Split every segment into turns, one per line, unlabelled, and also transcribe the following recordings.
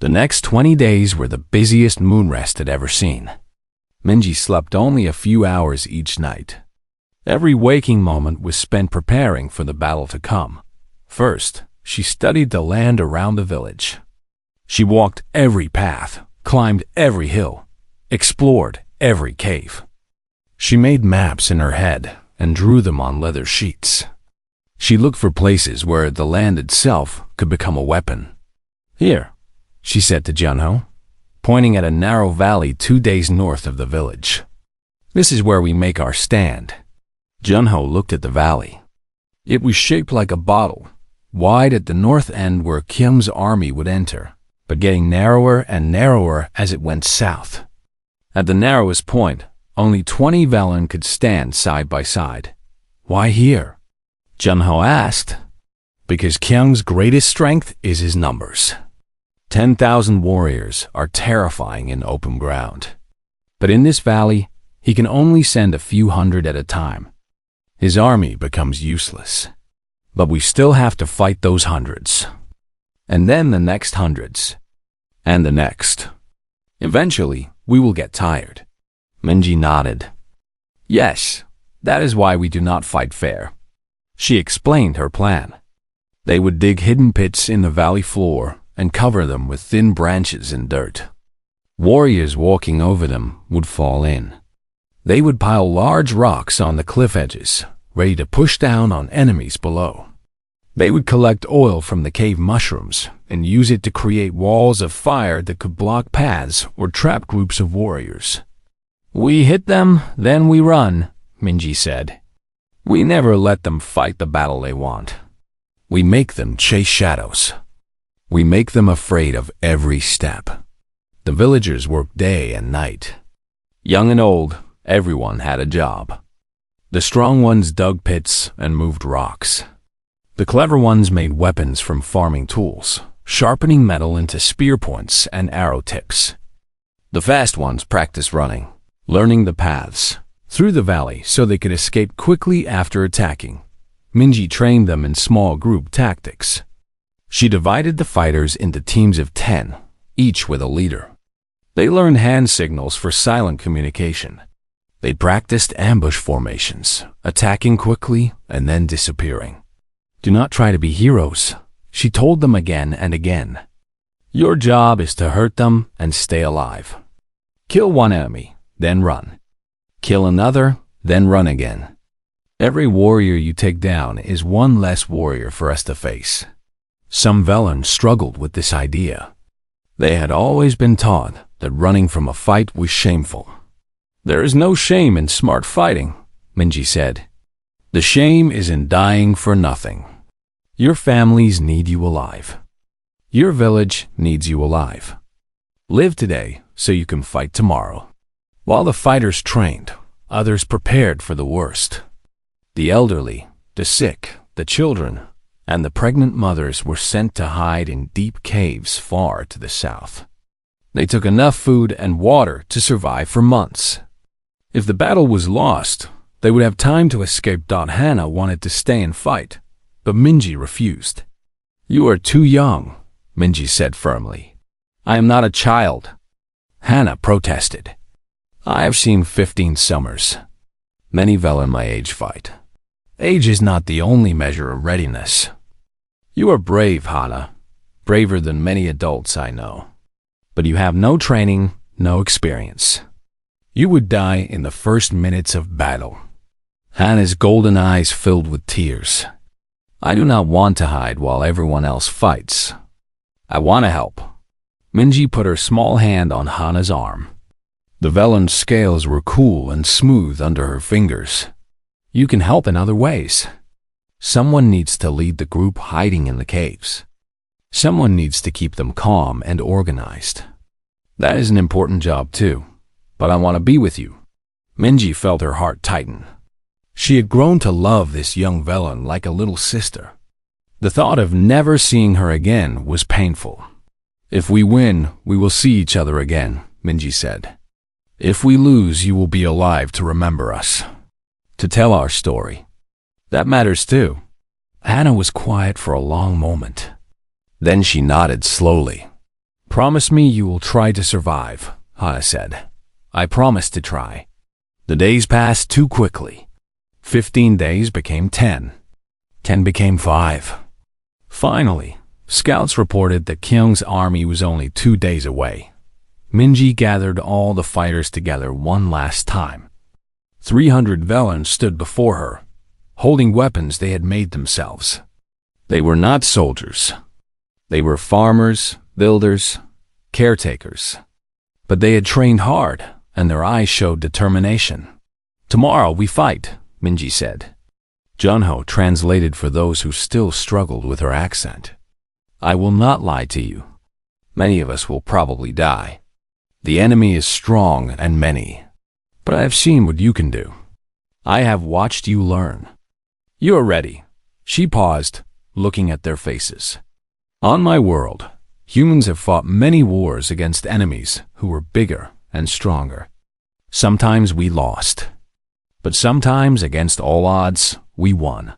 The next 20 days were the busiest Moonrest had ever seen. Minji slept only a few hours each night. Every waking moment was spent preparing for the battle to come. First, she studied the land around the village. She walked every path, climbed every hill, explored every cave. She made maps in her head and drew them on leather sheets. She looked for places where the land itself could become a weapon. "Here," she said to Junho, pointing at a narrow valley 2 days north of the village. "This is where we make our stand." Junho looked at the valley. It was shaped like a bottle, wide at the north end where Kyung's army would enter, but getting narrower and narrower as it went south. At the narrowest point, only 20 Velen could stand side by side. "Why here?" Junho asked. "Because Kyung's greatest strength is his numbers. 10,000 warriors are terrifying in open ground. But in this valley, he can only send a few hundred at a time. His army becomes useless. But we still have to fight those hundreds. And then the next hundreds. And the next. Eventually, we will get tired." Minji nodded. "Yes, that is why we do not fight fair." She explained her plan. They would dig hidden pits in the valley floor and cover them with thin branches and dirt. Warriors walking over them would fall in. They would pile large rocks on the cliff edges, ready to push down on enemies below. They would collect oil from the cave mushrooms and use it to create walls of fire that could block paths or trap groups of warriors. "We hit them, then we run," Minji said. "We never let them fight the battle they want. We make them chase shadows. We make them afraid of every step." The villagers worked day and night. Young and old, everyone had a job. The strong ones dug pits and moved rocks. The clever ones made weapons from farming tools, sharpening metal into spear points and arrow tips. The fast ones practiced running, learning the paths through the valley so they could escape quickly after attacking. Minji trained them in small group tactics. She divided the fighters into teams of 10, each with a leader. They learned hand signals for silent communication. They practiced ambush formations, attacking quickly and then disappearing. "Do not try to be heroes," she told them again and again. "Your job is to hurt them and stay alive. Kill one enemy, then run. Kill another, then run again. Every warrior you take down is one less warrior for us to face." Some Velen struggled with this idea. They had always been taught that running from a fight was shameful. "There is no shame in smart fighting," Minji said. "The shame is in dying for nothing. Your families need you alive. Your village needs you alive. Live today so you can fight tomorrow." While the fighters trained, others prepared for the worst. The elderly, the sick, the children, and the pregnant mothers were sent to hide in deep caves far to the south. They took enough food and water to survive for months. If the battle was lost, they would have time to escape. Hana wanted to stay and fight, but Minji refused. "You are too young," Minji said firmly. "I am not a child." Hana protested. "I have seen 15 summers. Many Velen my age fight. Age is not the only measure of readiness." "You are brave, Hana, braver than many adults I know. But you have no training, no experience. You would die in the first minutes of battle." Hana's golden eyes filled with tears. "I do not want to hide while everyone else fights. I want to help." Minji put her small hand on Hana's arm. The Velen's scales were cool and smooth under her fingers. "You can help in other ways. Someone needs to lead the group hiding in the caves. Someone needs to keep them calm and organized. That is an important job too, but I want to be with you." Minji felt her heart tighten. She had grown to love this young Velen like a little sister. The thought of never seeing her again was painful. "If we win, we will see each other again," Minji said. "If we lose, you will be alive to remember us, to tell our story. That matters too." Hana was quiet for a long moment. Then she nodded slowly. Promise me you will try to survive, Hana said. I promise to try. The days passed too quickly. 15 days became 10. 10 became 5. Finally, scouts reported that Kyung's army was only 2 days away. Minji gathered all the fighters together one last time. 300 Velans stood before her, holding weapons they had made themselves. They were not soldiers. They were farmers, builders, caretakers. But they had trained hard, and their eyes showed determination. Tomorrow we fight, Minji said. Junho translated for those who still struggled with her accent. I will not lie to you. Many of us will probably die. The enemy is strong and many. But I have seen what you can do. I have watched you learn. You are ready. She paused, looking at their faces. On my world, humans have fought many wars against enemies who were bigger and stronger. Sometimes we lost. But sometimes, against all odds, we won.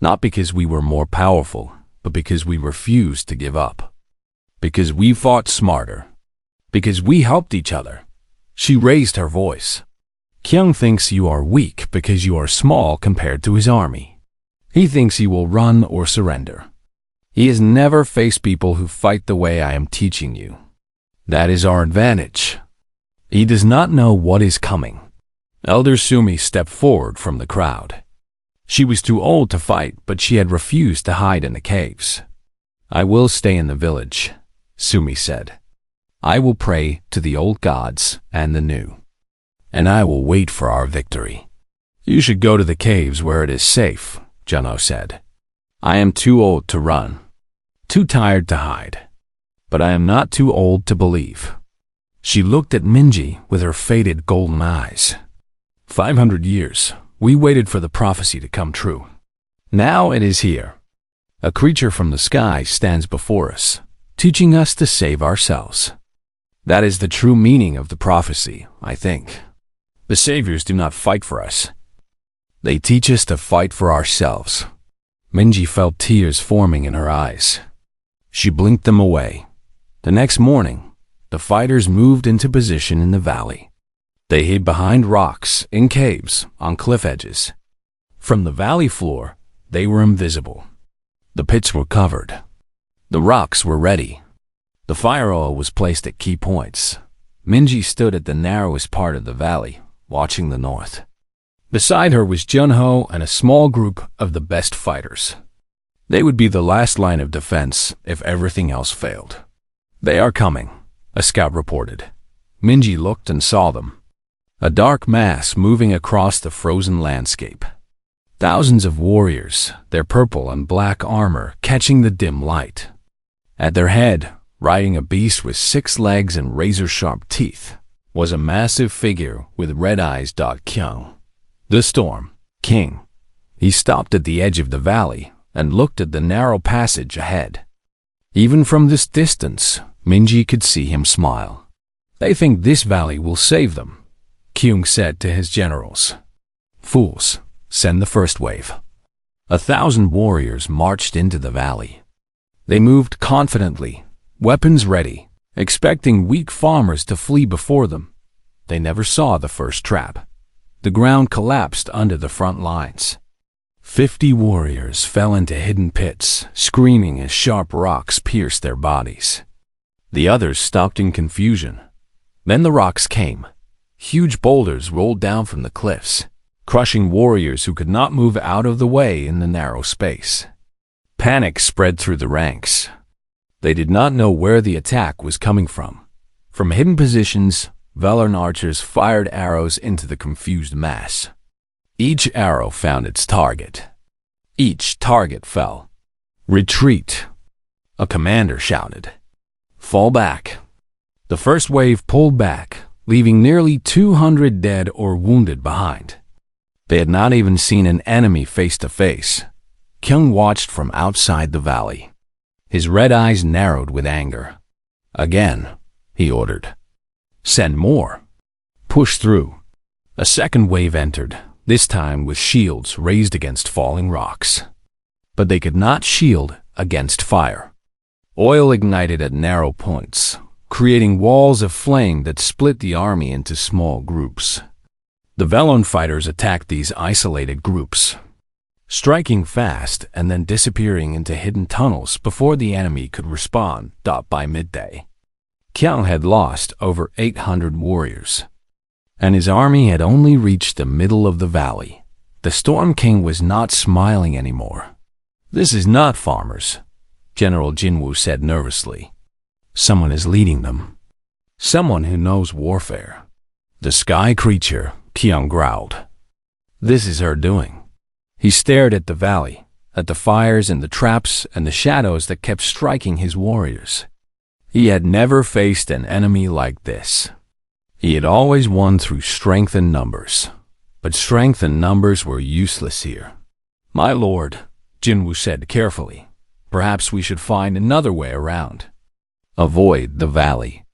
Not because we were more powerful, but because we refused to give up. Because we fought smarter. Because we helped each other. She raised her voice. Kyung thinks you are weak because you are small compared to his army. He thinks you will run or surrender. He has never faced people who fight the way I am teaching you. That is our advantage. He does not know what is coming. Elder Sumi stepped forward from the crowd. She was too old to fight, but she had refused to hide in the caves. I will stay in the village, Sumi said. I will pray to the old gods and the new. And I will wait for our victory. You should go to the caves where it is safe, Junho said. I am too old to run, too tired to hide. But I am not too old to believe. She looked at Minji with her faded golden eyes. 500 years, we waited for the prophecy to come true. Now it is here. A creature from the sky stands before us, teaching us to save ourselves. That is the true meaning of the prophecy, I think. The saviors do not fight for us. They teach us to fight for ourselves. Minji felt tears forming in her eyes. She blinked them away. The next morning, the fighters moved into position in the valley. They hid behind rocks, in caves, on cliff edges. From the valley floor, they were invisible. The pits were covered. The rocks were ready. The fire oil was placed at key points. Minji stood at the narrowest part of the valley, watching the north. Beside her was Junho and a small group of the best fighters. They would be the last line of defense if everything else failed. They are coming, a scout reported. Minji looked and saw them. A dark mass moving across the frozen landscape. Thousands of warriors, their purple and black armor catching the dim light. At their head, riding a beast with 6 legs and razor-sharp teeth, was a massive figure with red eyes. Kyung, the Storm King. He stopped at the edge of the valley and looked at the narrow passage ahead. Even from this distance, Minji could see him smile. They think this valley will save them, Kyung said to his generals. Fools, send the first wave. 1,000 warriors marched into the valley. They moved confidently, weapons ready, expecting weak farmers to flee before them. They never saw the first trap. The ground collapsed under the front lines. 50 warriors fell into hidden pits, screaming as sharp rocks pierced their bodies. The others stopped in confusion. Then the rocks came. Huge boulders rolled down from the cliffs, crushing warriors who could not move out of the way in the narrow space. Panic spread through the ranks. They did not know where the attack was coming from. From hidden positions, Velan archers fired arrows into the confused mass. Each arrow found its target. Each target fell. Retreat, a commander shouted. Fall back. The first wave pulled back, leaving nearly 200 dead or wounded behind. They had not even seen an enemy face to face. Kyung watched from outside the valley. His red eyes narrowed with anger. Again, he ordered. Send more. Push through. A second wave entered, this time with shields raised against falling rocks. But they could not shield against fire. Oil ignited at narrow points, creating walls of flame that split the army into small groups. The Velon fighters attacked these isolated groups, striking fast and then disappearing into hidden tunnels before the enemy could respond. By midday, Kyung had lost over 800 warriors, and his army had only reached the middle of the valley. The Storm King was not smiling anymore. "This is not farmers," General Jinwoo said nervously. "Someone is leading them. Someone who knows warfare." "The sky creature," Kyung growled. "This is her doing." He stared at the valley, at the fires and the traps and the shadows that kept striking his warriors. He had never faced an enemy like this. He had always won through strength and numbers, but strength and numbers were useless here. "My lord," Jinwoo said carefully, "perhaps we should find another way around. Avoid the valley."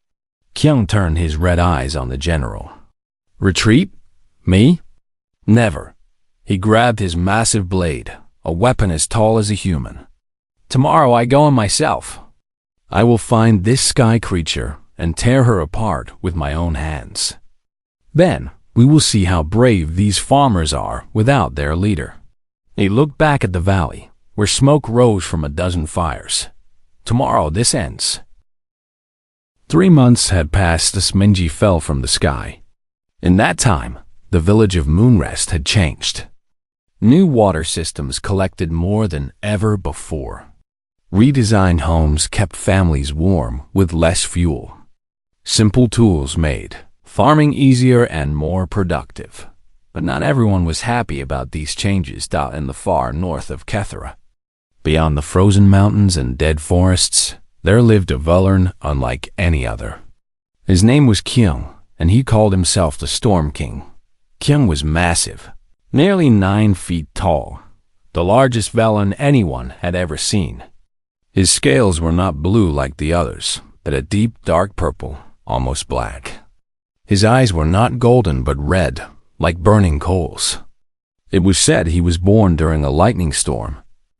Kyung turned his red eyes on the general. "Retreat? Me? Never." He grabbed his massive blade, a weapon as tall as a human. "Tomorrow I go in myself. I will find this sky creature and tear her apart with my own hands. Then we will see how brave these farmers are without their leader." He looked back at the valley, where smoke rose from a dozen fires. "Tomorrow this ends." 3 months had passed as Minji fell from the sky. In that time, the village of Moonrest had changed. New water systems collected more than ever before. Redesigned homes kept families warm with less fuel. Simple tools made farming easier and more productive. But not everyone was happy about these changes. In the far north of Kethera, beyond the frozen mountains and dead forests, there lived a Velern unlike any other. His name was Kyung, and he called himself the Storm King. Kyung was massive, nearly 9 feet tall, the largest Velern anyone had ever seen. His scales were not blue like the others, but a deep dark purple, almost black. His eyes were not golden but red, like burning coals. It was said he was born during a lightning storm,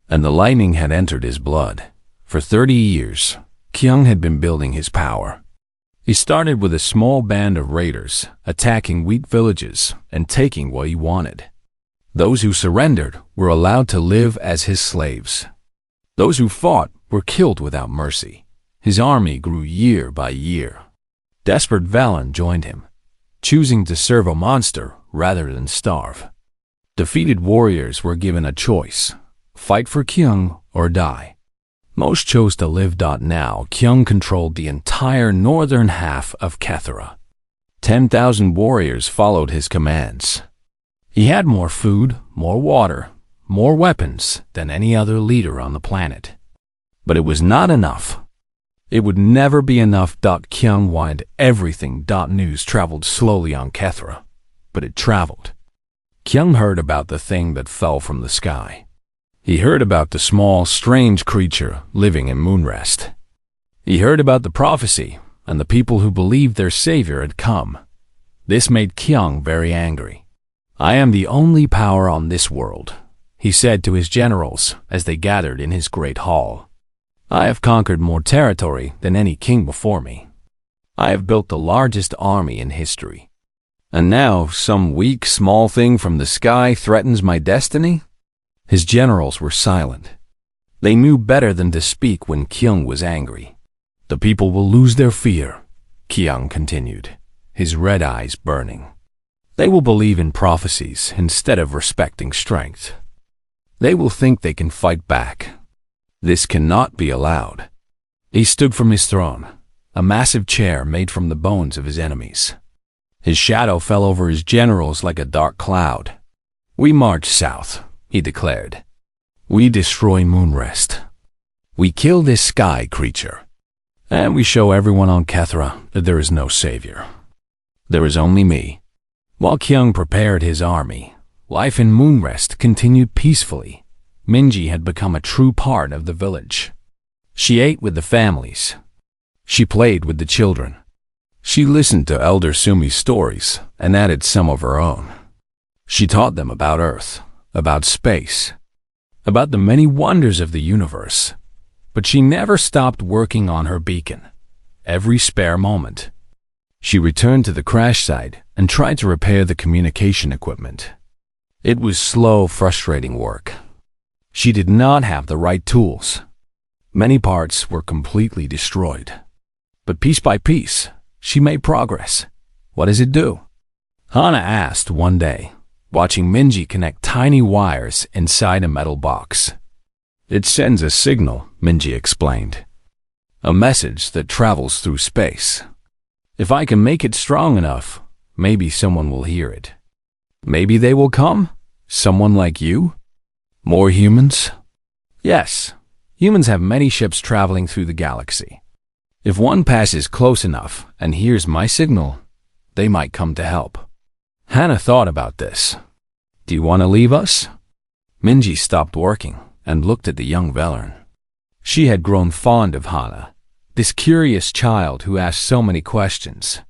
and the lightning had entered his blood. For 30 years, Kyung had been building his power. He started with a small band of raiders, attacking weak villages and taking what he wanted. Those who surrendered were allowed to live as his slaves. Those who fought were killed without mercy. His army grew year by year. Desperate Velon joined him, choosing to serve a monster rather than starve. Defeated warriors were given a choice: fight for Kyung or die. Most chose to live. Now Kyung controlled the entire northern half of Kethera. 10,000 warriors followed his commands. He had more food, more water, more weapons than any other leader on the planet. But it was not enough. It would never be enough. Kyung wanted everything. News traveled slowly on Kethera, but it traveled. Kyung heard about the thing that fell from the sky. He heard about the small, strange creature living in Moonrest. He heard about the prophecy and the people who believed their savior had come. This made Kyung very angry. "I am the only power on this world," he said to his generals as they gathered in his great hall. "I have conquered more territory than any king before me. I have built the largest army in history. And now some weak, small thing from the sky threatens my destiny?" His generals were silent. They knew better than to speak when Kyung was angry. "The people will lose their fear," Kyung continued, his red eyes burning. "They will believe in prophecies instead of respecting strength. They will think they can fight back. This cannot be allowed." He stood from his throne, a massive chair made from the bones of his enemies. His shadow fell over his generals like a dark cloud. "We march south," he declared. "We destroy Moonrest. We kill this sky creature. And we show everyone on Kethera that there is no savior. There is only me." While Kyung prepared his army, life in Moonrest continued peacefully. Minji had become a true part of the village. She ate with the families. She played with the children. She listened to Elder Sumi's stories and added some of her own. She taught them about Earth, about space, about the many wonders of the universe. But she never stopped working on her beacon. Every spare moment. She returned to the crash site and tried to repair the communication equipment. It was slow, frustrating work. She did not have the right tools. Many parts were completely destroyed. But piece by piece, she made progress. What does it do? Hana asked one day, watching Minji connect tiny wires inside a metal box. It sends a signal, Minji explained. A message that travels through space. If I can make it strong enough, maybe someone will hear it. Maybe they will come? Someone like you? More humans? Yes, humans have many ships traveling through the galaxy. If one passes close enough and hears my signal, they might come to help. Hana thought about this. Do you want to leave us? Minji stopped working and looked at the young Velen. She had grown fond of Hana, this curious child who asked so many questions.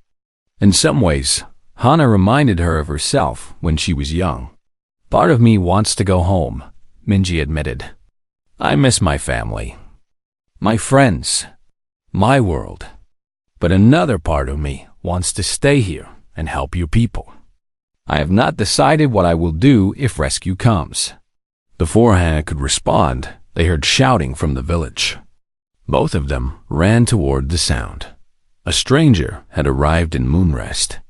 In some ways, Hana reminded her of herself when she was young. Part of me wants to go home, Minji admitted. I miss my family, my friends, my world. But another part of me wants to stay here and help you people. I have not decided what I will do if rescue comes. Before Hana could respond, they heard shouting from the village. Both of them ran toward the sound. A stranger had arrived in Moonrest.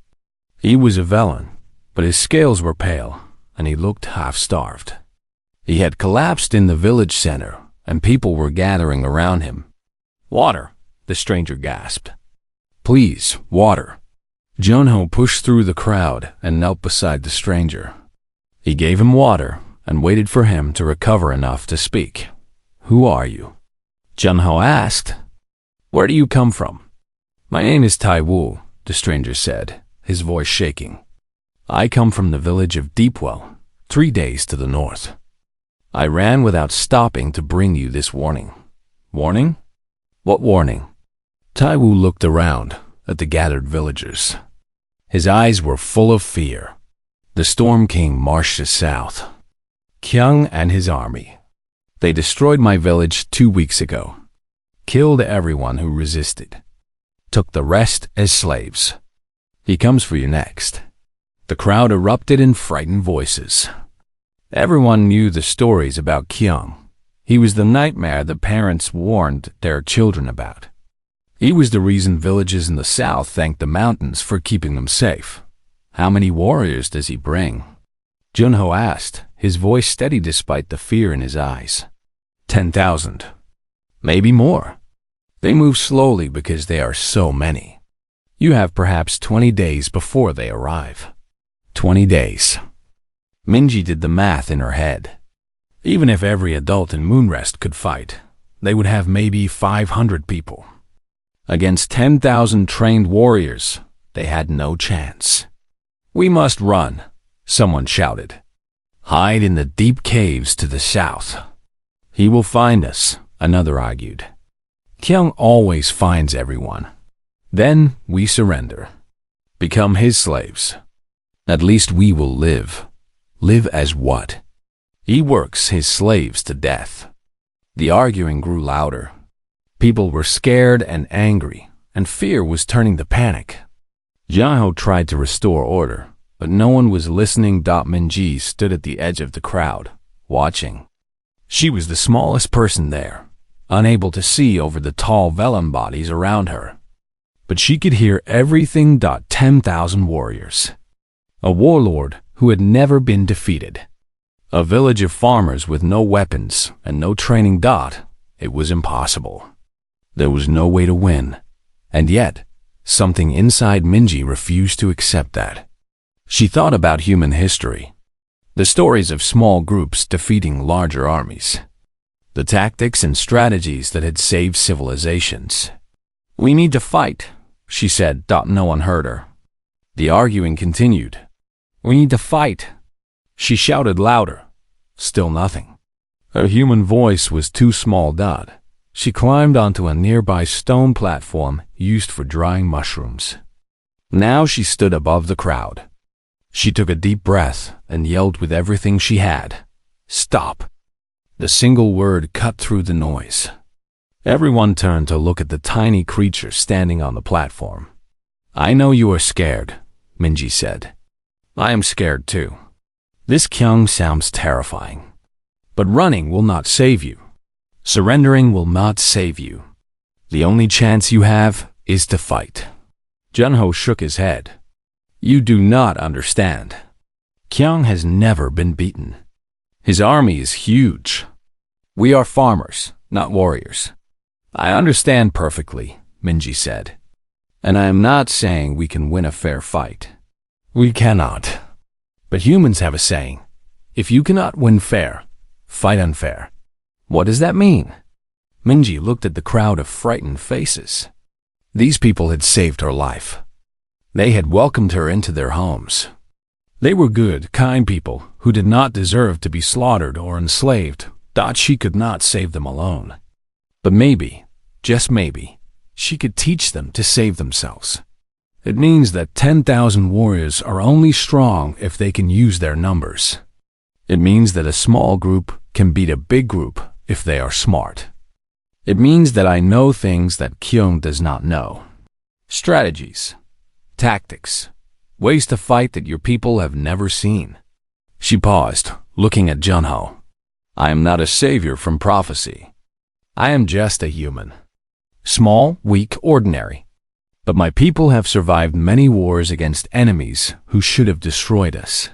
He was a Velen, but his scales were pale, and he looked half-starved. He had collapsed in the village center, and people were gathering around him. Water, the stranger gasped. Please, water. Junho pushed through the crowd and knelt beside the stranger. He gave him water and waited for him to recover enough to speak. Who are you? Junho asked. Where do you come from? My name is Tai Wu, the stranger said, his voice shaking. I come from the village of Deepwell, 3 days to the north. I ran without stopping to bring you this warning. Warning? What warning? Tai Wu looked around at the gathered villagers. His eyes were full of fear. The Storm King marched south. Kyung and his army. They destroyed my village 2 weeks ago. Killed everyone who resisted. Took the rest as slaves. He comes for you next. The crowd erupted in frightened voices. Everyone knew the stories about Kyung. He was the nightmare the parents warned their children about. He was the reason villages in the south thanked the mountains for keeping them safe. How many warriors does he bring? Junho asked, his voice steady despite the fear in his eyes. 10,000. Maybe more. They move slowly because they are so many. You have perhaps 20 days before they arrive. 20 days. Minji did the math in her head. Even if every adult in Moonrest could fight, they would have maybe 500 people. Against 10,000 trained warriors, they had no chance. We must run, someone shouted. Hide in the deep caves to the south. He will find us, another argued. Kyung always finds everyone. Then we surrender. Become his slaves. At least we will live. Live as what? He works his slaves to death. The arguing grew louder. People were scared and angry, and fear was turning to panic. Junho tried to restore order, but no one was listening. Minji stood at the edge of the crowd, watching. She was the smallest person there, unable to see over the tall vellum bodies around her. But she could hear everything. 10,000 warriors. A warlord who had never been defeated. A village of farmers with no weapons and no training. It was impossible. There was no way to win. And yet, something inside Minji refused to accept that. She thought about human history. The stories of small groups defeating larger armies. The tactics and strategies that had saved civilizations. We need to fight, she said. No one heard her. The arguing continued. We need to fight. She shouted louder. Still nothing. Her human voice was too small. She climbed onto a nearby stone platform used for drying mushrooms. Now she stood above the crowd. She took a deep breath and yelled with everything she had. Stop. The single word cut through the noise. Everyone turned to look at the tiny creature standing on the platform. "I know you are scared," Minji said. "I am scared too. This Kyung sounds terrifying. But running will not save you. Surrendering will not save you. The only chance you have is to fight." Junho shook his head. "You do not understand. Kyung has never been beaten. His army is huge. We are farmers, not warriors." "I understand perfectly," Minji said. "And I am not saying we can win a fair fight. We cannot. But humans have a saying, if you cannot win fair, fight unfair." "What does that mean?" Minji looked at the crowd of frightened faces. These people had saved her life. They had welcomed her into their homes. They were good, kind people who did not deserve to be slaughtered or enslaved. She could not save them alone. But maybe, just maybe, she could teach them to save themselves. It means that 10,000 warriors are only strong if they can use their numbers. It means that a small group can beat a big group if they are smart. It means that I know things that Kyung does not know. Strategies, tactics, ways to fight that your people have never seen. She paused, looking at Junho. "I am not a savior from prophecy. I am just a human. Small, weak, ordinary. But my people have survived many wars against enemies who should have destroyed us.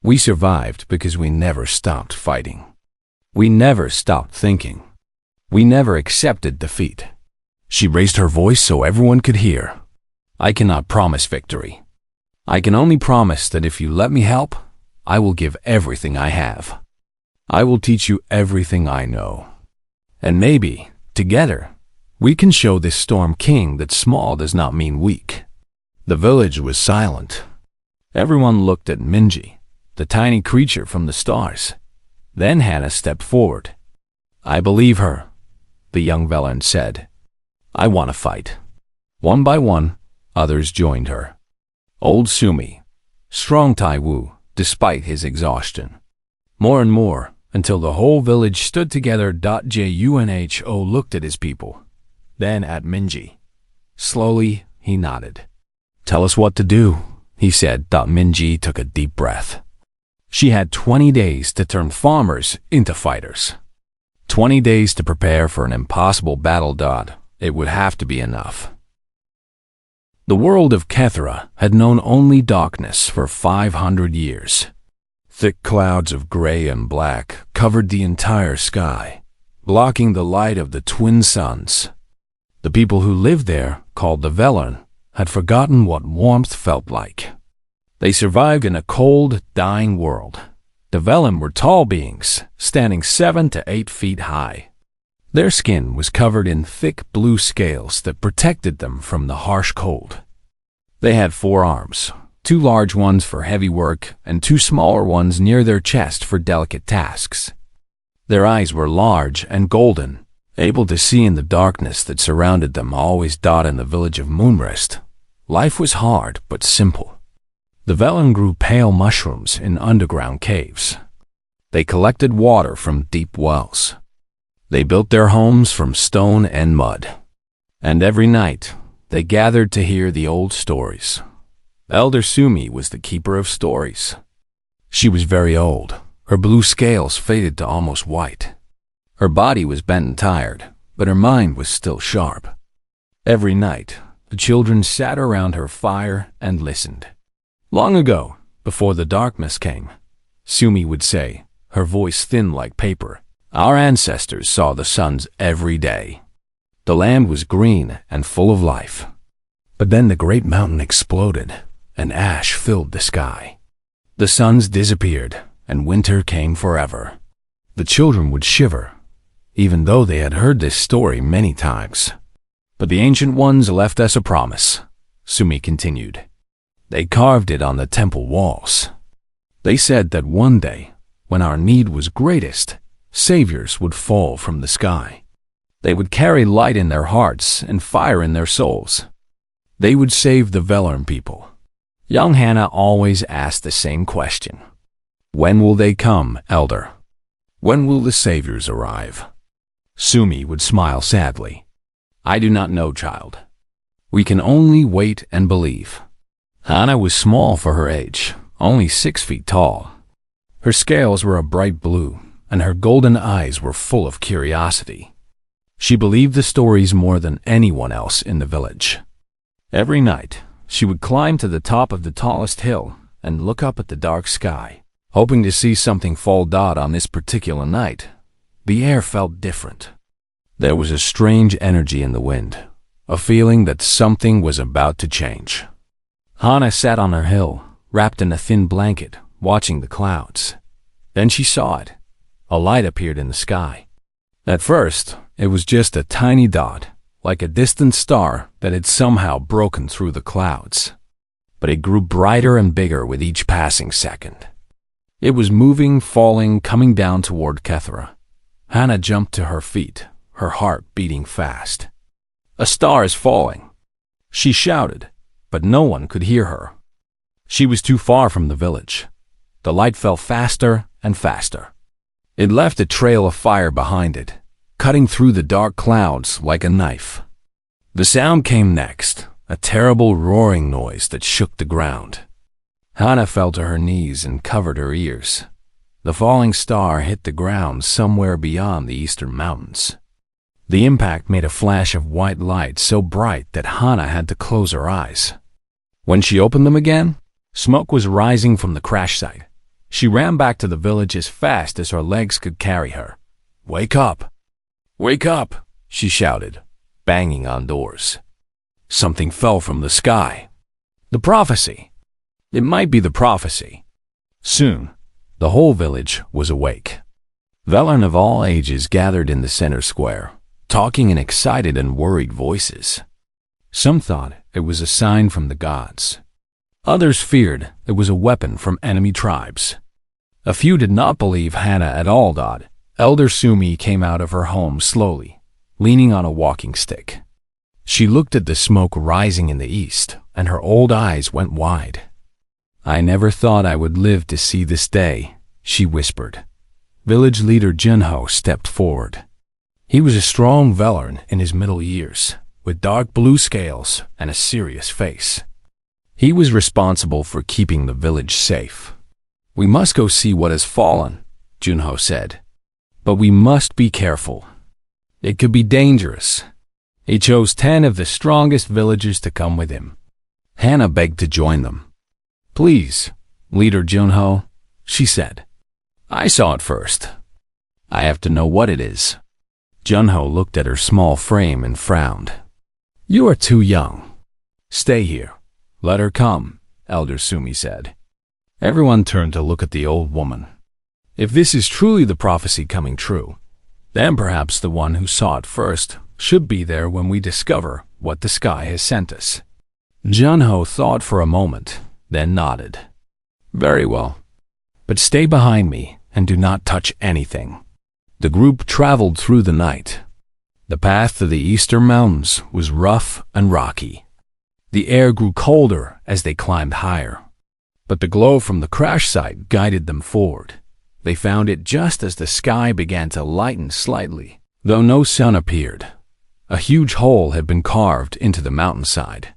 We survived because we never stopped fighting. We never stopped thinking. We never accepted defeat." She raised her voice so everyone could hear. "I cannot promise victory. I can only promise that if you let me help, I will give everything I have. I will teach you everything I know. And maybe, together, we can show this Storm King that small does not mean weak." The village was silent. Everyone looked at Minji, the tiny creature from the stars. Then Hannah stepped forward. "I believe her," the young Velan said. "I want to fight." One by one, others joined her. Old Sumi, strong Taiwu, despite his exhaustion. More and more, until the whole village stood together. Junho looked at his people, then at Minji. Slowly, he nodded. "Tell us what to do," he said. Minji took a deep breath. She had 20 days to turn farmers into fighters. 20 days to prepare for an impossible battle. It would have to be enough. The world of Kethra had known only darkness for 500 years. Thick clouds of gray and black covered the entire sky, blocking the light of the twin suns. The people who lived there, called the Velan, had forgotten what warmth felt like. They survived in a cold, dying world. The Velan were tall beings, standing 7 to 8 feet high. Their skin was covered in thick blue scales that protected them from the harsh cold. They had 4 arms, 2 large ones for heavy work and 2 smaller ones near their chest for delicate tasks. Their eyes were large and golden, able to see in the darkness that surrounded them. Always. In the village of Moonrest, life was hard but simple. The Velan grew pale mushrooms in underground caves. They collected water from deep wells. They built their homes from stone and mud. And every night, they gathered to hear the old stories. Elder Sumi was the keeper of stories. She was very old. Her blue scales faded to almost white. Her body was bent and tired, but her mind was still sharp. Every night, the children sat around her fire and listened. Long ago, before the darkness came, Sumi would say, her voice thin like paper, "Our ancestors saw the suns every day. The land was green and full of life. But then the great mountain exploded, and ash filled the sky. The suns disappeared, and winter came forever." The children would shiver, even though they had heard this story many times. "But the ancient ones left us a promise," Sumi continued. "They carved it on the temple walls. They said that one day, when our need was greatest, saviors would fall from the sky. They would carry light in their hearts and fire in their souls. They would save the Velan people." Young Hannah always asked the same question. "When will they come, Elder? When will the saviors arrive?" Sumi would smile sadly. I do not know, child. We can only wait and believe. Hana was small for her age, only 6 feet tall. Her scales were a bright blue, and her golden eyes were full of curiosity. She believed the stories more than anyone else in the village. Every night, she would climb to the top of the tallest hill and look up at the dark sky, hoping to see something fall dot on this particular night. The air felt different. There was a strange energy in the wind, a feeling that something was about to change. Hana sat on her hill, wrapped in a thin blanket, watching the clouds. Then she saw it. A light appeared in the sky. At first, it was just a tiny dot, like a distant star that had somehow broken through the clouds. But it grew brighter and bigger with each passing second. It was moving, falling, coming down toward Kethra. Hana jumped to her feet, her heart beating fast. A star is falling, she shouted, but no one could hear her. She was too far from the village. The light fell faster and faster. It left a trail of fire behind it, cutting through the dark clouds like a knife. The sound came next, a terrible roaring noise that shook the ground. Hana fell to her knees and covered her ears. The falling star hit the ground somewhere beyond the eastern mountains. The impact made a flash of white light so bright that Hana had to close her eyes. When she opened them again, smoke was rising from the crash site. She ran back to the village as fast as her legs could carry her. Wake up! Wake up! She shouted, banging on doors. Something fell from the sky. The prophecy! It might be the prophecy. Soon, the whole village was awake. Velen of all ages gathered in the center square, talking in excited and worried voices. Some thought it was a sign from the gods. Others feared it was a weapon from enemy tribes. A few did not believe Hana at all. Elder Sumi came out of her home slowly, leaning on a walking stick. She looked at the smoke rising in the east, and her old eyes went wide. I never thought I would live to see this day, she whispered. Village leader Junho stepped forward. He was a strong Velen in his middle years, with dark blue scales and a serious face. He was responsible for keeping the village safe. We must go see what has fallen, Junho said. But we must be careful. It could be dangerous. He chose 10 of the strongest villagers to come with him. Hana begged to join them. Please, Leader Junho, she said. I saw it first. I have to know what it is. Junho looked at her small frame and frowned. You are too young. Stay here. Let her come, Elder Sumi said. Everyone turned to look at the old woman. If this is truly the prophecy coming true, then perhaps the one who saw it first should be there when we discover what the sky has sent us. Junho thought for a moment, then nodded. Very well. But stay behind me and do not touch anything. The group traveled through the night. The path to the eastern mountains was rough and rocky. The air grew colder as they climbed higher. But the glow from the crash site guided them forward. They found it just as the sky began to lighten slightly, though no sun appeared. A huge hole had been carved into the mountainside.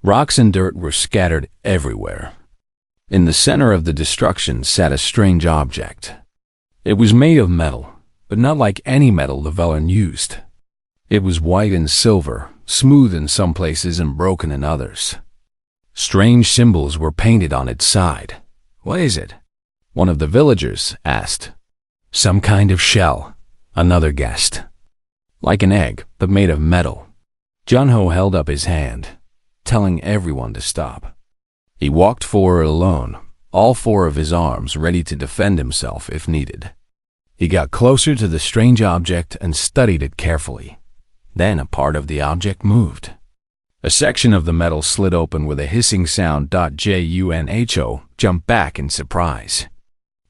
Rocks and dirt were scattered everywhere. In the center of the destruction sat a strange object. It was made of metal, but not like any metal the Velen used. It was white and silver, smooth in some places and broken in others. Strange symbols were painted on its side. What is it? One of the villagers asked. Some kind of shell, another guessed. Like an egg, but made of metal. Junho held up his hand, telling everyone to stop. He walked forward alone, all 4 of his arms ready to defend himself if needed. He got closer to the strange object and studied it carefully. Then a part of the object moved. A section of the metal slid open with a hissing sound. Junho jumped back in surprise.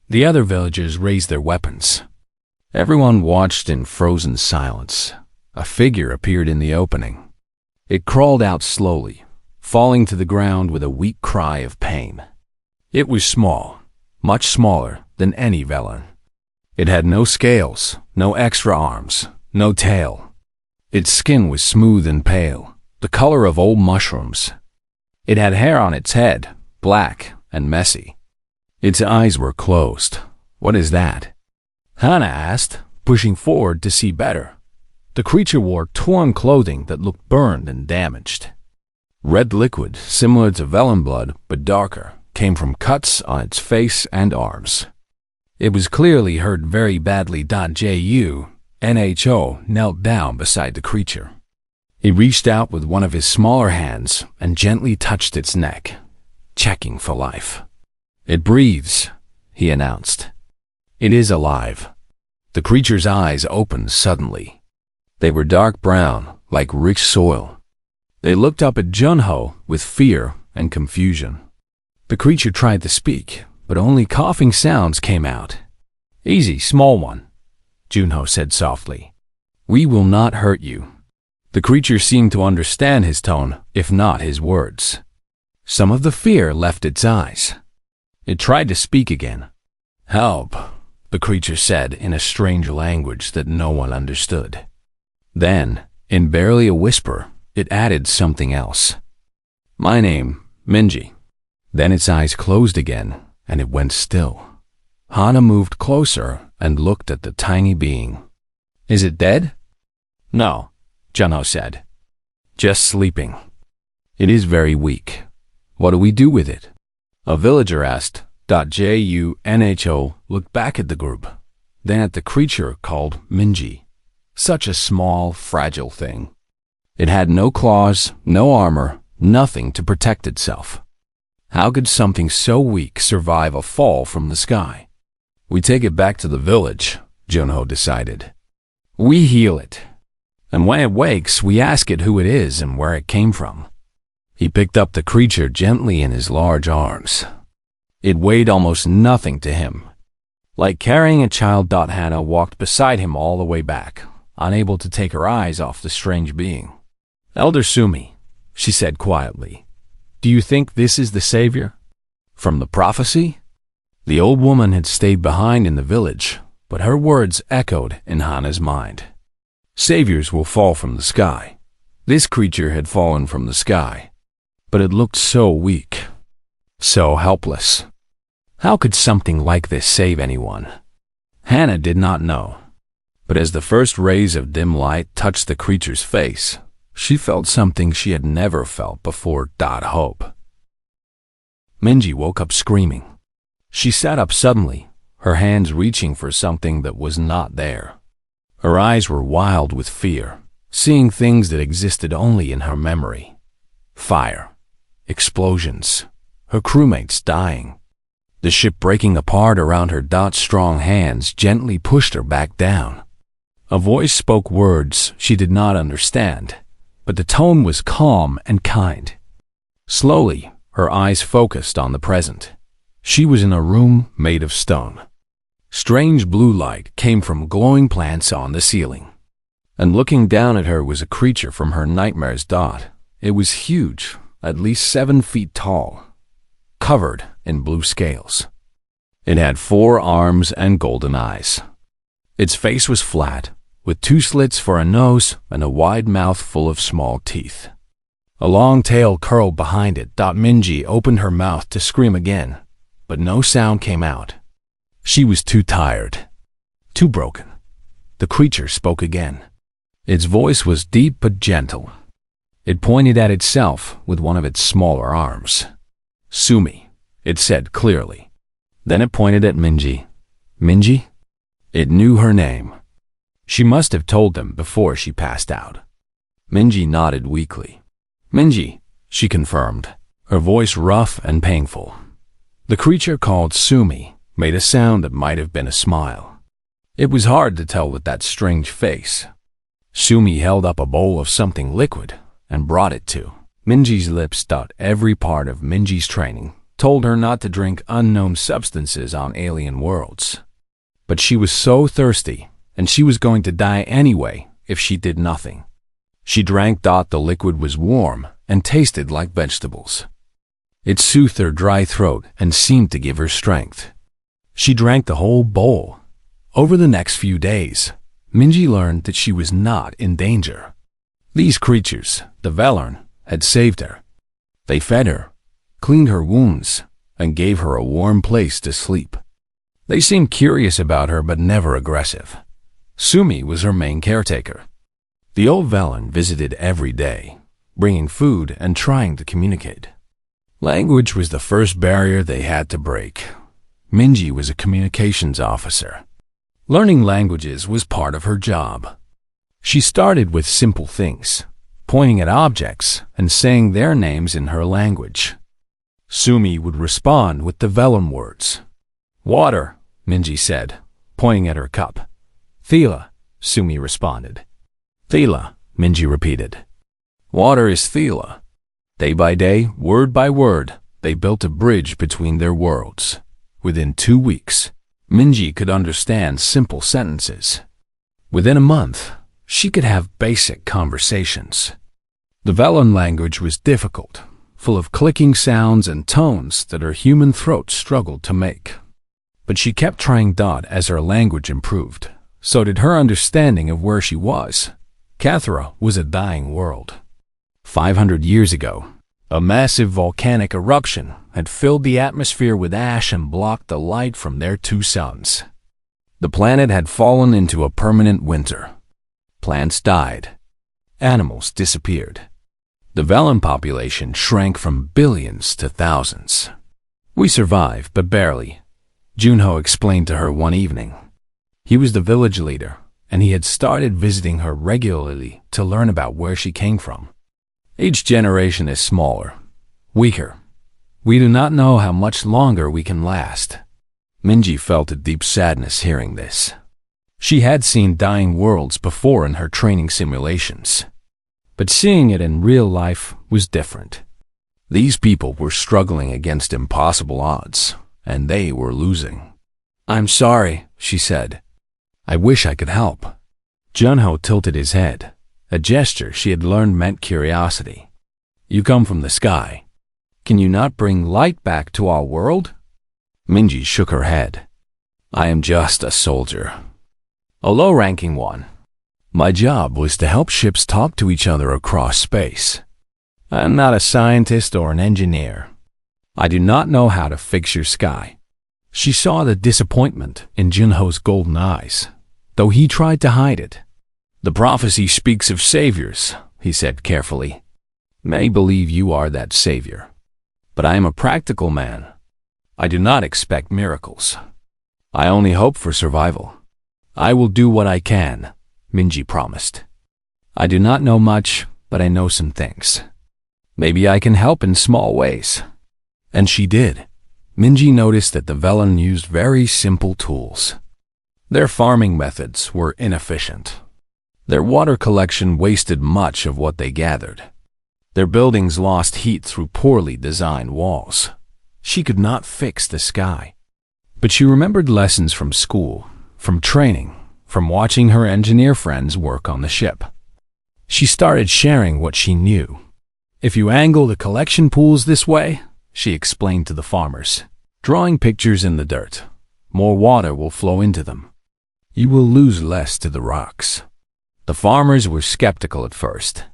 The other villagers raised their weapons. Everyone watched in frozen silence. A figure appeared in the opening. It crawled out slowly, falling to the ground with a weak cry of pain. It was small, much smaller than any Velen. It had no scales, no extra arms, no tail. Its skin was smooth and pale, the color of old mushrooms. It had hair on its head, black and messy. Its eyes were closed. "What is that?" Hannah asked, pushing forward to see better. The creature wore torn clothing that looked burned and damaged. Red liquid, similar to vellum blood but darker, came from cuts on its face and arms. It was clearly hurt very badly. Ju knelt down beside the creature. He reached out with one of his smaller hands and gently touched its neck, checking for life. "It breathes," he announced. "It is alive." The creature's eyes opened suddenly. They were dark brown, like rich soil. They looked up at Junho with fear and confusion. The creature tried to speak, but only coughing sounds came out. "Easy, small one," Junho said softly. "We will not hurt you." The creature seemed to understand his tone, if not his words. Some of the fear left its eyes. It tried to speak again. "Help," the creature said in a strange language that no one understood. Then, in barely a whisper, it added something else. "My name, Minji." Then its eyes closed again, and it went still. Hana moved closer and looked at the tiny being. "Is it dead?" "No," Junho said. "Just sleeping. It is very weak. What do we do with it?" A villager asked. Junho looked back at the group, then at the creature called Minji. Such a small, fragile thing. It had no claws, no armor, nothing to protect itself. How could something so weak survive a fall from the sky? "We take it back to the village," Junho decided. "We heal it. And when it wakes, we ask it who it is and where it came from." He picked up the creature gently in his large arms. It weighed almost nothing to him. Like carrying a child. Hannah walked beside him all the way back, unable to take her eyes off the strange being. "Elder Sumi," she said quietly, "do you think this is the savior from the prophecy?" The old woman had stayed behind in the village, but her words echoed in Hannah's mind. Saviors will fall from the sky. This creature had fallen from the sky, but it looked so weak, so helpless. How could something like this save anyone? Hannah did not know. But as the first rays of dim light touched the creature's face, she felt something she had never felt before. Hope. Minji woke up screaming. She sat up suddenly, her hands reaching for something that was not there. Her eyes were wild with fear, seeing things that existed only in her memory. Fire, explosions, her crewmates dying. The ship breaking apart around her. Strong hands gently pushed her back down. A voice spoke words she did not understand, but the tone was calm and kind. Slowly, her eyes focused on the present. She was in a room made of stone. Strange blue light came from glowing plants on the ceiling. And looking down at her was a creature from her nightmares. It was huge, at least 7 feet tall, covered in blue scales. It had 4 arms and golden eyes. Its face was flat, with 2 slits for a nose and a wide mouth full of small teeth. A long tail curled behind it. Minji opened her mouth to scream again, but no sound came out. She was too tired, too broken. The creature spoke again. Its voice was deep but gentle. It pointed at itself with one of its smaller arms. "Sumi," it said clearly. Then it pointed at Minji. "Minji?" It knew her name. She must have told them before she passed out. Minji nodded weakly. "Minji," she confirmed, her voice rough and painful. The creature called Sumi made a sound that might have been a smile. It was hard to tell with that strange face. Sumi held up a bowl of something liquid and brought it to Minji's lips. Every part of Minji's training told her not to drink unknown substances on alien worlds. But she was so thirsty, and she was going to die anyway if she did nothing. She drank. The liquid was warm and tasted like vegetables. It soothed her dry throat and seemed to give her strength. She drank the whole bowl. Over the next few days, Minji learned that she was not in danger. These creatures, the Velorn, had saved her. They fed her, cleaned her wounds, and gave her a warm place to sleep. They seemed curious about her but never aggressive. Sumi was her main caretaker. The old Velorn visited every day, bringing food and trying to communicate. Language was the first barrier they had to break. Minji was a communications officer. Learning languages was part of her job. She started with simple things, pointing at objects and saying their names in her language. Sumi would respond with the Velorn words. "Water," Minji said, pointing at her cup. "Thela," Sumi responded. "Thela," Minji repeated. "Water is Thela." Day by day, word by word, they built a bridge between their worlds. Within 2 weeks, Minji could understand simple sentences. Within a month, she could have basic conversations. The Velorn language was difficult, full of clicking sounds and tones that her human throat struggled to make. But she kept trying. As her language improved, so did her understanding of where she was. Cathra was a dying world. 500 years ago, a massive volcanic eruption had filled the atmosphere with ash and blocked the light from their 2 suns. The planet had fallen into a permanent winter. Plants died. Animals disappeared. The Velorn population shrank from billions to thousands. "We survived, but barely," Junho explained to her one evening. He was the village leader, and he had started visiting her regularly to learn about where she came from. "Each generation is smaller, weaker. We do not know how much longer we can last." Minji felt a deep sadness hearing this. She had seen dying worlds before in her training simulations, but seeing it in real life was different. These people were struggling against impossible odds, and they were losing. "I'm sorry," she said. "I wish I could help." Junho tilted his head, a gesture she had learned meant curiosity. "You come from the sky. Can you not bring light back to our world?" Minji shook her head. "I am just a soldier. A low-ranking one. My job was to help ships talk to each other across space. I'm not a scientist or an engineer. I do not know how to fix your sky." She saw the disappointment in Junho's golden eyes, though he tried to hide it. "The prophecy speaks of saviors," he said carefully. "May believe you are that savior. But I am a practical man. I do not expect miracles. I only hope for survival. I will do what I can," Minji promised. "I do not know much, but I know some things. Maybe I can help in small ways." And she did. Minji noticed that the Velorn used very simple tools. Their farming methods were inefficient. Their water collection wasted much of what they gathered. Their buildings lost heat through poorly designed walls. She could not fix the sky. But she remembered lessons from school, from training, from watching her engineer friends work on the ship. She started sharing what she knew. "If you angle the collection pools this way," she explained to the farmers, drawing pictures in the dirt, "more water will flow into them. You will lose less to the rocks." The farmers were skeptical at first,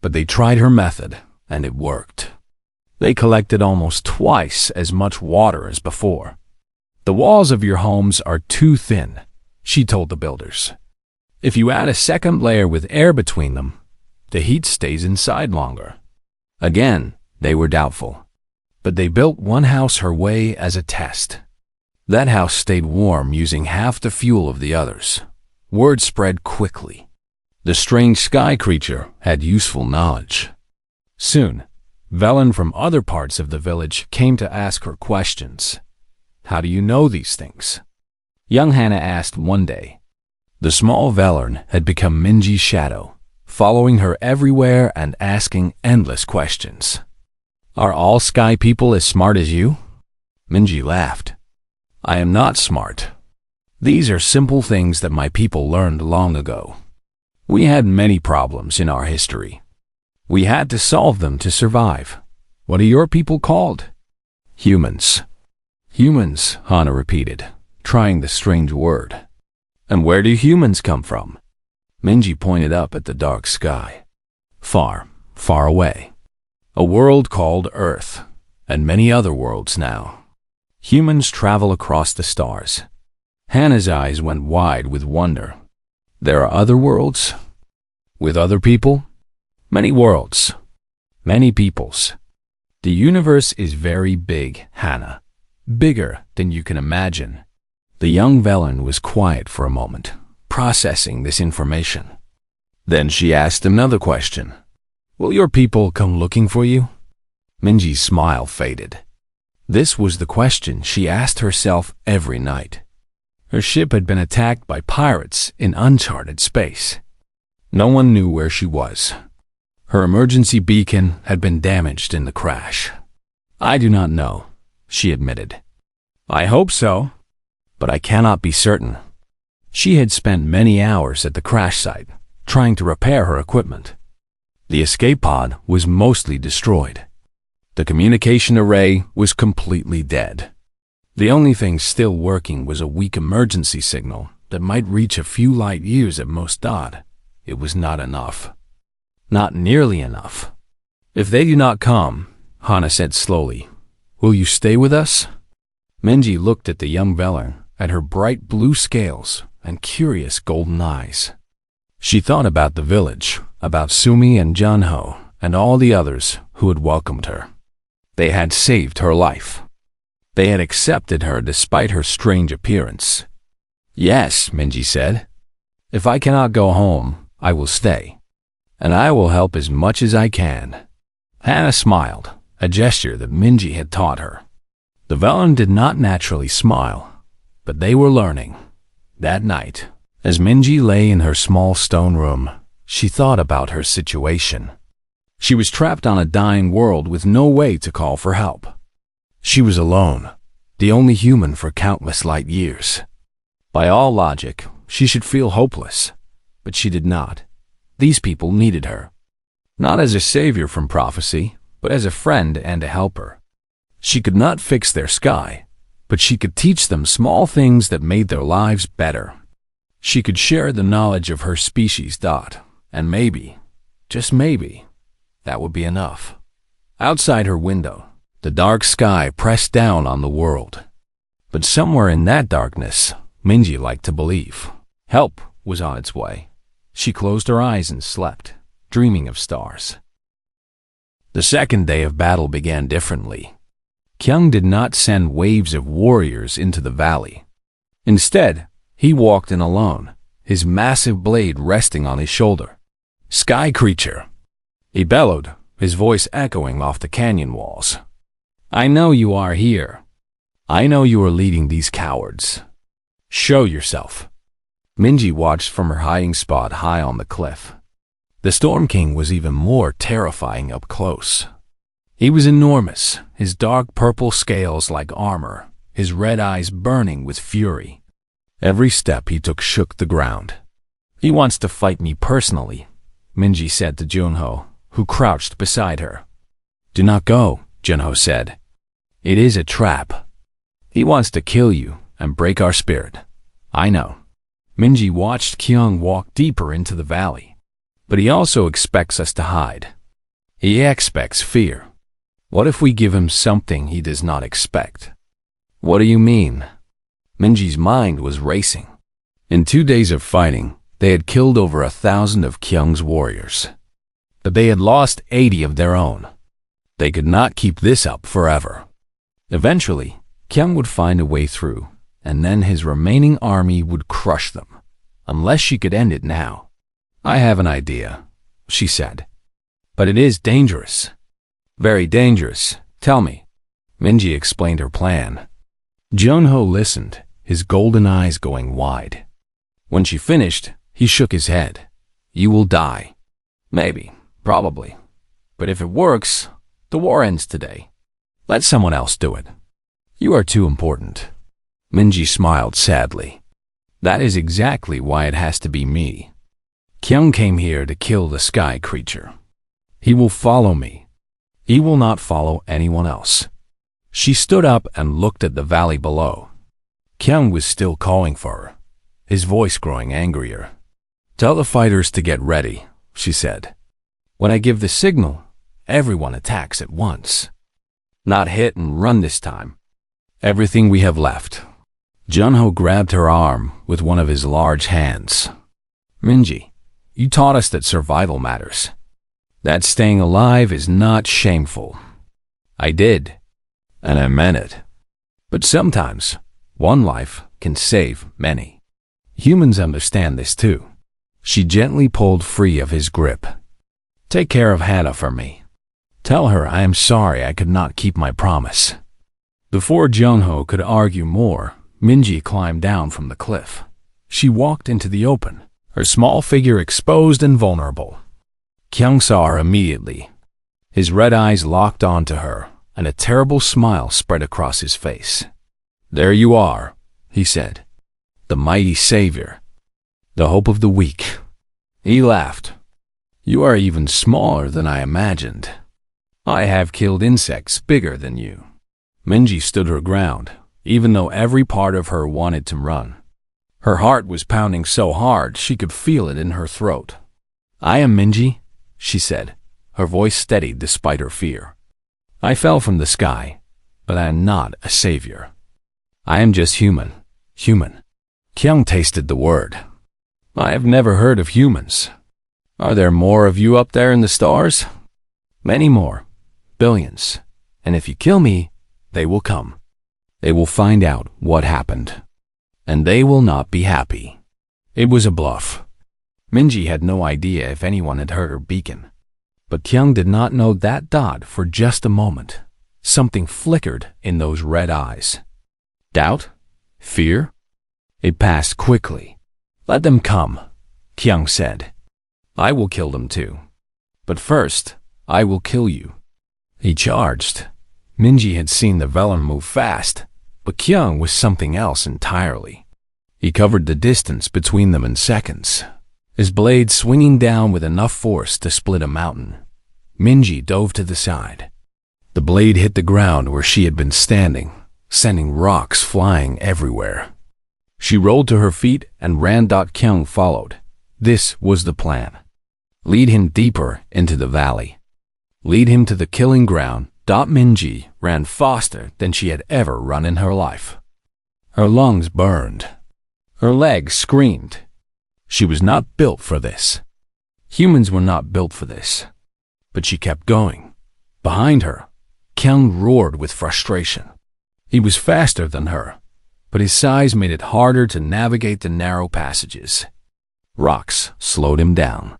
but they tried her method, and it worked. They collected almost twice as much water as before. "The walls of your homes are too thin," she told the builders. "If you add a second layer with air between them, the heat stays inside longer." Again, they were doubtful, but they built one house her way as a test. That house stayed warm using half the fuel of the others. Word spread quickly. The strange sky creature had useful knowledge. Soon, Velorn from other parts of the village came to ask her questions. "How do you know these things?" Young Hannah asked one day. The small Velorn had become Minji's shadow, following her everywhere and asking endless questions. "Are all sky people as smart as you?" Minji laughed. "I am not smart. These are simple things that my people learned long ago. We had many problems in our history. We had to solve them to survive. What are your people called?" "Humans." "Humans," Hannah repeated, trying the strange word. And where do humans come from? Minji pointed up at the dark sky. Far, far away. A world called Earth, and many other worlds now. Humans travel across the stars. Hannah's eyes went wide with wonder. There are other worlds? With other people? Many worlds. Many peoples. The universe is very big, Hannah. Bigger than you can imagine. The young Velen was quiet for a moment, processing this information. Then she asked another question. Will your people come looking for you? Minji's smile faded. This was the question she asked herself every night. Her ship had been attacked by pirates in uncharted space. No one knew where she was. Her emergency beacon had been damaged in the crash. I do not know, she admitted. I hope so, but I cannot be certain. She had spent many hours at the crash site, trying to repair her equipment. The escape pod was mostly destroyed. The communication array was completely dead. The only thing still working was a weak emergency signal that might reach a few light years at most odd. It was not enough. Not nearly enough. If they do not come, Hannah said slowly, will you stay with us? Minji looked at the young Velen, at her bright blue scales and curious golden eyes. She thought about the village, about Sumi and Junho, and all the others who had welcomed her. They had saved her life. They had accepted her despite her strange appearance. Yes, Minji said. If I cannot go home, I will stay. And I will help as much as I can. Hannah smiled, a gesture that Minji had taught her. The Velen did not naturally smile, but they were learning. That night, as Minji lay in her small stone room, she thought about her situation. She was trapped on a dying world with no way to call for help. She was alone, the only human for countless light years. By all logic, she should feel hopeless, but she did not. These people needed her. Not as a savior from prophecy, but as a friend and a helper. She could not fix their sky, but she could teach them small things that made their lives better. She could share the knowledge of her species, and maybe, just maybe, that would be enough. Outside her window, the dark sky pressed down on the world. But somewhere in that darkness, Minji liked to believe, help was on its way. She closed her eyes and slept, dreaming of stars. The second day of battle began differently. Kyung did not send waves of warriors into the valley. Instead, he walked in alone, his massive blade resting on his shoulder. Sky creature! He bellowed, his voice echoing off the canyon walls. I know you are here. I know you are leading these cowards. Show yourself. Minji watched from her hiding spot high on the cliff. The Storm King was even more terrifying up close. He was enormous, his dark purple scales like armor, his red eyes burning with fury. Every step he took shook the ground. He wants to fight me personally, Minji said to Junho, who crouched beside her. Do not go, Junho said. It is a trap. He wants to kill you and break our spirit. I know. Minji watched Kyung walk deeper into the valley. But he also expects us to hide. He expects fear. What if we give him something he does not expect? What do you mean? Minji's mind was racing. In 2 days of fighting, they had killed over 1,000 of Kyung's warriors. But they had lost 80 of their own. They could not keep this up forever. Eventually, Kyung would find a way through, and then his remaining army would crush them, unless she could end it now. I have an idea, she said. But it is dangerous. Very dangerous. Tell me. Minji explained her plan. Junho listened, his golden eyes going wide. When she finished, he shook his head. You will die. Maybe. Probably. But if it works, the war ends today. Let someone else do it. You are too important. Minji smiled sadly. That is exactly why it has to be me. Kyung came here to kill the sky creature. He will follow me. He will not follow anyone else. She stood up and looked at the valley below. Kyung was still calling for her. his voice growing angrier. "Tell the fighters to get ready," she said. "When I give the signal, everyone attacks at once. Not hit and run this time. Everything we have left." Junho grabbed her arm with one of his large hands. "Minji, you taught us that survival matters. That staying alive is not shameful." "I did, and I meant it. But sometimes, one life can save many. Humans understand this too." She gently pulled free of his grip. "Take care of Hannah for me. Tell her I am sorry I could not keep my promise." Before Junho could argue more, Minji climbed down from the cliff. She walked into the open, her small figure exposed and vulnerable. Kyung saw her immediately. His red eyes locked onto her, and a terrible smile spread across his face. "There you are," he said. "The mighty savior. The hope of the weak." He laughed. "You are even smaller than I imagined. I have killed insects bigger than you." Minji stood her ground, even though every part of her wanted to run. Her heart was pounding so hard she could feel it in her throat. "I am Minji," she said, her voice steady despite her fear. "I fell from the sky, but I am not a savior. I am just human. Human." Kyung tasted the word. "I have never heard of humans. Are there more of you up there in the stars?" "Many more. Billions. And if you kill me, they will come. They will find out what happened. And they will not be happy." It was a bluff. Minji had no idea if anyone had heard her beacon. But Kyung did not know that dot for just a moment. Something flickered in those red eyes. Doubt? Fear? It passed quickly. "Let them come," Kyung said. "I will kill them too. But first, I will kill you." He charged. Minji had seen the Velen move fast, but Kyung was something else entirely. He covered the distance between them in seconds, his blade swinging down with enough force to split a mountain. Minji dove to the side. The blade hit the ground where she had been standing, sending rocks flying everywhere. She rolled to her feet and ran. Kyung followed. This was the plan. Lead him deeper into the valley. Lead him to the killing ground. Minji ran faster than she had ever run in her life. Her lungs burned. Her legs screamed. She was not built for this. Humans were not built for this. But she kept going. Behind her, Kyung roared with frustration. He was faster than her, but his size made it harder to navigate the narrow passages. Rocks slowed him down.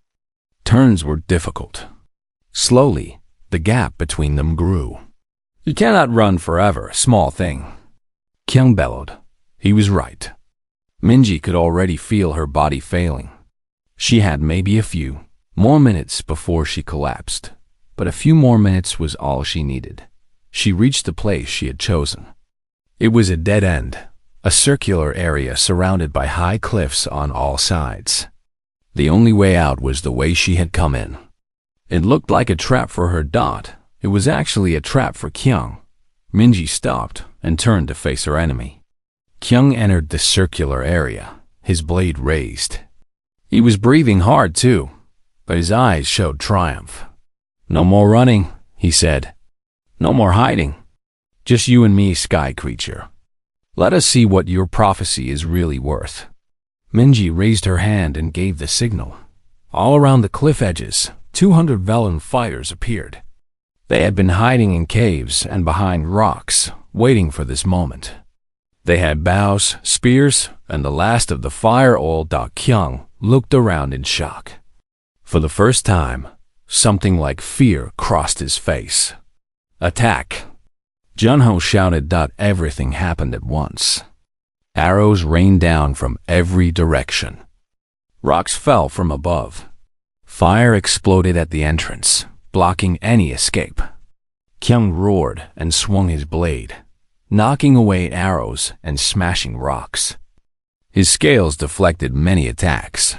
Turns were difficult. Slowly, the gap between them grew. "You cannot run forever, small thing," Kyung bellowed. He was right. Minji could already feel her body failing. She had maybe a few more minutes before she collapsed, but a few more minutes was all she needed. She reached the place she had chosen. It was a dead end, a circular area surrounded by high cliffs on all sides. The only way out was the way she had come in. It looked like a trap for her. It was actually a trap for Kyung. Minji stopped and turned to face her enemy. Kyung entered the circular area, his blade raised. He was breathing hard too, but his eyes showed triumph. "No more running," he said. "No more hiding. Just you and me, sky creature. Let us see what your prophecy is really worth." Minji raised her hand and gave the signal. All around the cliff edges, 200 Velen fighters appeared. They had been hiding in caves and behind rocks, waiting for this moment. They had bows, spears, and the last of the fire oil. Kyung looked around in shock. For the first time, something like fear crossed his face. "Attack!" Junho shouted. Everything happened at once. Arrows rained down from every direction. Rocks fell from above. Fire exploded at the entrance, blocking any escape. Kyung roared and swung his blade, knocking away arrows and smashing rocks. His scales deflected many attacks,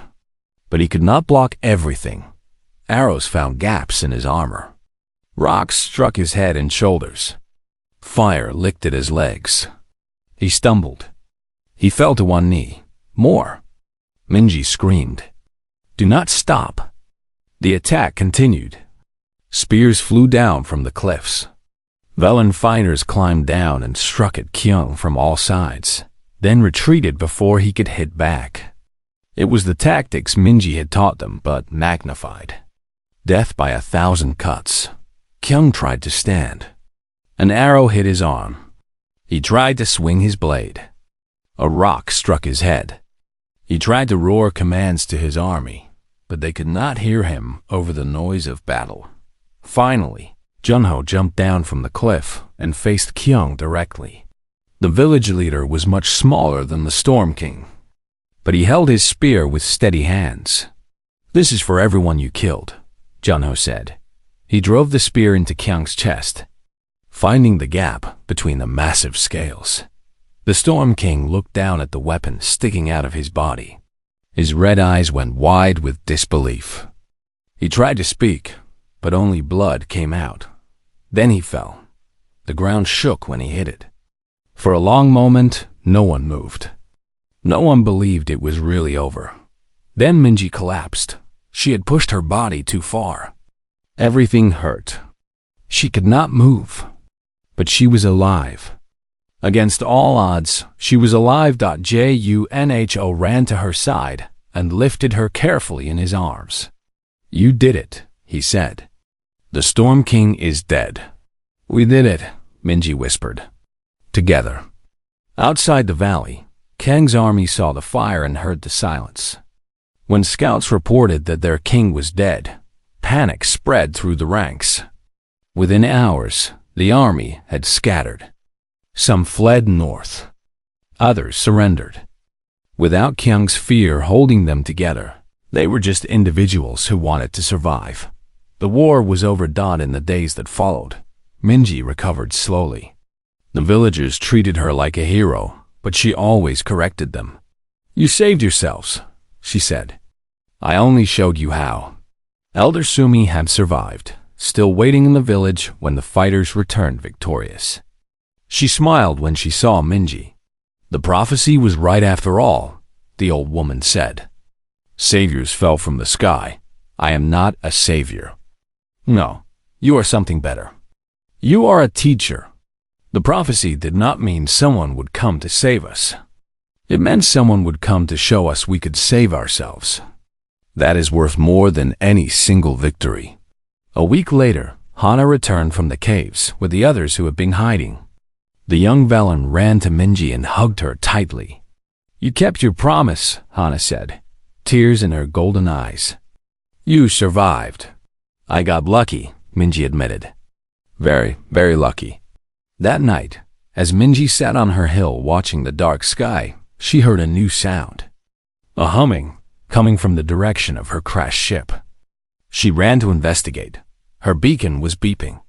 but he could not block everything. Arrows found gaps in his armor. Rocks struck his head and shoulders. Fire licked at his legs. He stumbled. He fell to one knee, More! Minji screamed. Do not stop! The attack continued. Spears flew down from the cliffs. Velen fighters climbed down and struck at Kyung from all sides, then retreated before he could hit back. It was the tactics Minji had taught them, but magnified. Death by 1,000 cuts. Kyung tried to stand. An arrow hit his arm. He tried to swing his blade. A rock struck his head. He tried to roar commands to his army, but they could not hear him over the noise of battle. Finally, Junho jumped down from the cliff and faced Kyung directly. The village leader was much smaller than the Storm King, but he held his spear with steady hands. This is for everyone you killed, Junho said. He drove the spear into Kyung's chest, finding the gap between the massive scales. The Storm King looked down at the weapon sticking out of his body. His red eyes went wide with disbelief. He tried to speak, but only blood came out. Then he fell. The ground shook when he hit it. For a long moment, no one moved. No one believed it was really over. Then Minji collapsed. She had pushed her body too far. Everything hurt. She could not move, but she was alive. Against all odds, she was alive. Junho ran to her side and lifted her carefully in his arms. You did it, he said. The Storm King is dead. We did it, Minji whispered. Together. Outside the valley, Kang's army saw the fire and heard the silence. When scouts reported that their king was dead, panic spread through the ranks. Within hours, the army had scattered. Some fled north. Others surrendered. Without Kyung's fear holding them together, they were just individuals who wanted to survive. The war was over. In the days that followed, Minji recovered slowly. The villagers treated her like a hero, but she always corrected them. You saved yourselves, she said. I only showed you how. Elder Sumi had survived, still waiting in the village when the fighters returned victorious. She smiled when she saw Minji. The prophecy was right after all, the old woman said. Saviors fell from the sky. I am not a savior. No, you are something better. You are a teacher. The prophecy did not mean someone would come to save us. It meant someone would come to show us we could save ourselves. That is worth more than any single victory. A week later, Hana returned from the caves with the others who had been hiding. The young Velen ran to Minji and hugged her tightly. You kept your promise, Hana said, tears in her golden eyes. You survived. I got lucky, Minji admitted. Very, very lucky. That night, as Minji sat on her hill watching the dark sky, she heard a new sound. A humming, coming from the direction of her crashed ship. She ran to investigate. Her beacon was beeping.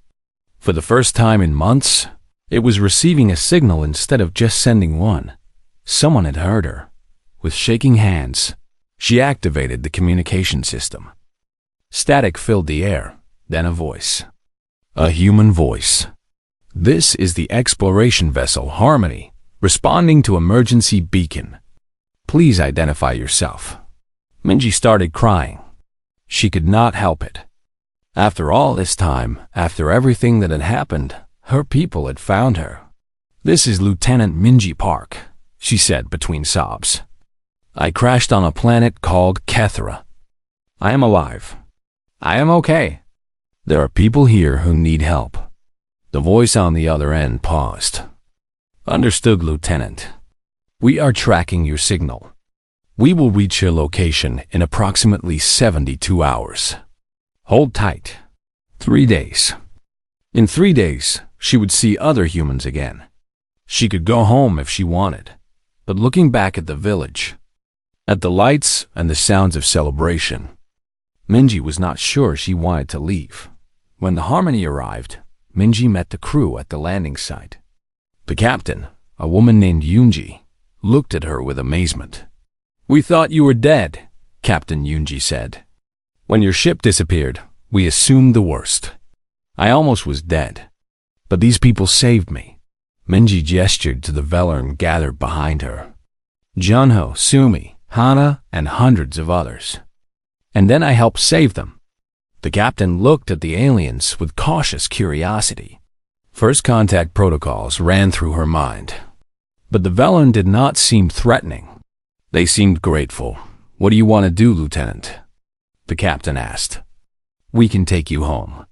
For the first time in months, it was receiving a signal instead of just sending one. Someone had heard her. With shaking hands, she activated the communication system. Static filled the air, then a voice. A human voice. This is the exploration vessel Harmony, responding to emergency beacon. Please identify yourself. Minji started crying. She could not help it. After all this time, after everything that had happened, her people had found her. This is Lieutenant Minji Park, she said between sobs. I crashed on a planet called Kethra. I am alive. I am okay. There are people here who need help. The voice on the other end paused. Understood, Lieutenant. We are tracking your signal. We will reach your location in approximately 72 hours. Hold tight. 3 days. In 3 days, she would see other humans again. She could go home if she wanted. But looking back at the village, at the lights and the sounds of celebration, Minji was not sure she wanted to leave. When the Harmony arrived, Minji met the crew at the landing site. The captain, a woman named Yoonji, looked at her with amazement. We thought you were dead, Captain Yoonji said. When your ship disappeared, we assumed the worst. I almost was dead. But these people saved me. Minji gestured to the Velen gathered behind her. Junho, Sumi, Hana, and hundreds of others. And then I helped save them. The captain looked at the aliens with cautious curiosity. First contact protocols ran through her mind. But the Velen did not seem threatening. They seemed grateful. "What do you want to do, Lieutenant?" the captain asked. "We can take you home,"